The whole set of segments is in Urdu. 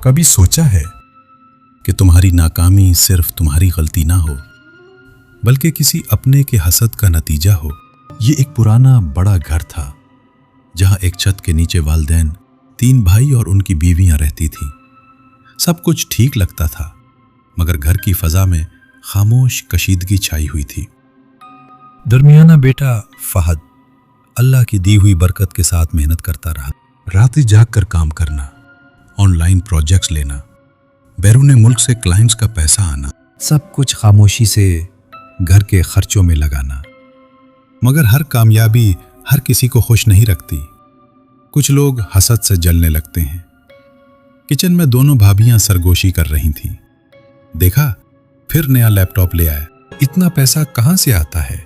کبھی سوچا ہے کہ تمہاری ناکامی صرف تمہاری غلطی نہ ہو بلکہ کسی اپنے کے حسد کا نتیجہ ہو؟ یہ ایک پرانا بڑا گھر تھا جہاں ایک چھت کے نیچے والدین، 3 بھائی اور ان کی بیویاں رہتی تھیں۔ سب کچھ ٹھیک لگتا تھا مگر گھر کی فضا میں خاموش کشیدگی چھائی ہوئی تھی۔ درمیانہ بیٹا فہد اللہ کی دی ہوئی برکت کے ساتھ محنت کرتا رہا، راتیں جاگ کر کام کرنا، آن لائن پروجیکٹس لینا، بیرون ملک سے کلائنٹس کا پیسہ آنا، سب کچھ خاموشی سے گھر کے خرچوں میں لگانا۔ مگر ہر کامیابی ہر کسی کو خوش نہیں رکھتی۔ کچھ لوگ حسد سے جلنے لگتے ہیں۔ کچن میں دونوں بھابیاں سرگوشی کر رہی تھیں۔ دیکھا، پھر نیا لیپ ٹاپ لے آئے، اتنا پیسہ کہاں سے آتا ہے؟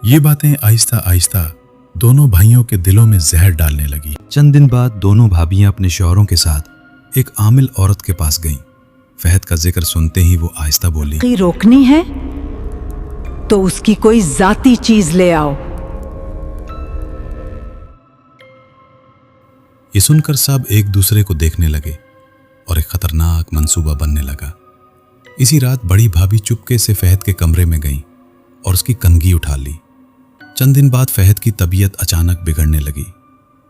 یہ باتیں آہستہ آہستہ دونوں بھائیوں کے دلوں میں زہر ڈالنے لگی۔ چند دن بعد دونوں بھابیاں اپنے شوہروں کے ساتھ ایک عامل عورت کے پاس گئیں۔ فہد کا ذکر سنتے ہی وہ آہستہ بولی، روکنی ہے تو اس کی کوئی ذاتی چیز لے آؤ۔ یہ سن کر سب ایک دوسرے کو دیکھنے لگے اور ایک خطرناک منصوبہ بننے لگا۔ اسی رات بڑی بھابی چپکے سے فہد کے کمرے میں گئیں اور اس کی کنگھی اٹھا لی۔ چند دن بعد فہد کی طبیعت اچانک بگڑنے لگی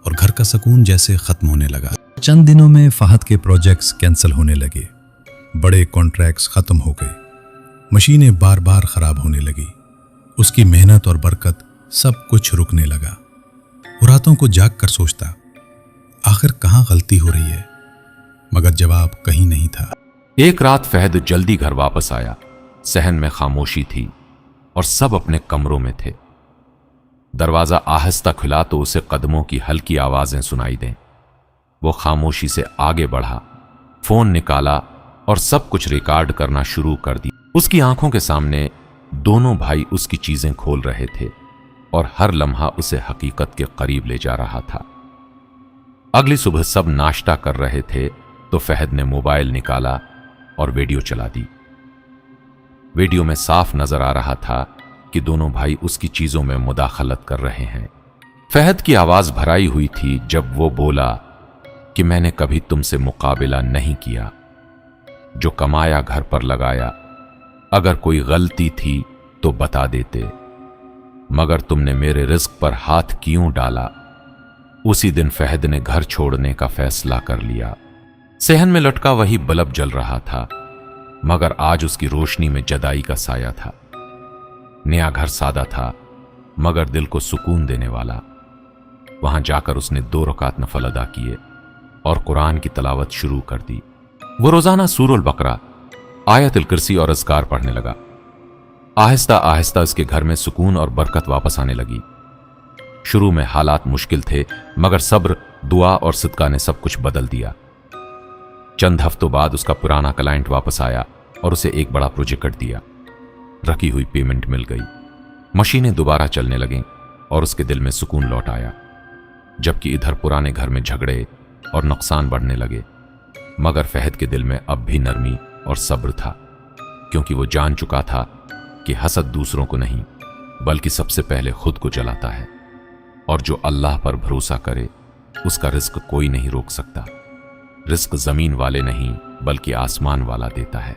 اور گھر کا سکون جیسے ختم ہونے لگا۔ چند دنوں میں فہد کے پروجیکٹس کینسل ہونے لگے، بڑے کانٹریکٹس ختم ہو گئے، مشینیں بار بار خراب ہونے لگی۔ اس کی محنت اور برکت سب کچھ رکنے لگا۔ وہ راتوں کو جاگ کر سوچتا، آخر کہاں غلطی ہو رہی ہے؟ مگر جواب کہیں نہیں تھا۔ ایک رات فہد جلدی گھر واپس آیا۔ صحن میں خاموشی تھی اور سب اپنے کمروں میں تھے۔ دروازہ آہستہ کھلا تو اسے قدموں کی ہلکی آوازیں سنائی دیں۔ وہ خاموشی سے آگے بڑھا، فون نکالا اور سب کچھ ریکارڈ کرنا شروع کر دی۔ اس کی آنکھوں کے سامنے دونوں بھائی اس کی چیزیں کھول رہے تھے اور ہر لمحہ اسے حقیقت کے قریب لے جا رہا تھا۔ اگلی صبح سب ناشتہ کر رہے تھے تو فہد نے موبائل نکالا اور ویڈیو چلا دی۔ ویڈیو میں صاف نظر آ رہا تھا کہ دونوں بھائی اس کی چیزوں میں مداخلت کر رہے ہیں۔ فہد کی آواز بھرائی ہوئی تھی جب وہ بولا کہ میں نے کبھی تم سے مقابلہ نہیں کیا، جو کمایا گھر پر لگایا، اگر کوئی غلطی تھی تو بتا دیتے، مگر تم نے میرے رزق پر ہاتھ کیوں ڈالا؟ اسی دن فہد نے گھر چھوڑنے کا فیصلہ کر لیا۔ صحن میں لٹکا وہی بلب جل رہا تھا مگر آج اس کی روشنی میں جدائی کا سایہ تھا۔ نیا گھر سادہ تھا مگر دل کو سکون دینے والا۔ وہاں جا کر اس نے 2 رکعت نفل ادا کیے اور قرآن کی تلاوت شروع کر دی۔ وہ روزانہ سورۃ البقرہ، آیت الکرسی اور اذکار پڑھنے لگا۔ آہستہ آہستہ اس کے گھر میں سکون اور برکت واپس آنے لگی۔ شروع میں حالات مشکل تھے مگر صبر، دعا اور صدقہ نے سب کچھ بدل دیا۔ چند ہفتوں بعد اس کا پرانا کلائنٹ واپس آیا اور اسے ایک بڑا پروجیکٹ دیا۔ رکھی ہوئی پیمنٹ مل گئی، مشینیں دوبارہ چلنے لگیں اور اس کے دل میں سکون لوٹ آیا، جبکہ ادھر پرانے گھر میں جھگڑے اور نقصان بڑھنے لگے۔ مگر فہد کے دل میں اب بھی نرمی اور صبر تھا، کیونکہ وہ جان چکا تھا کہ حسد دوسروں کو نہیں بلکہ سب سے پہلے خود کو جلاتا ہے، اور جو اللہ پر بھروسہ کرے اس کا رزق کوئی نہیں روک سکتا۔ رزق زمین والے نہیں بلکہ آسمان والا دیتا ہے۔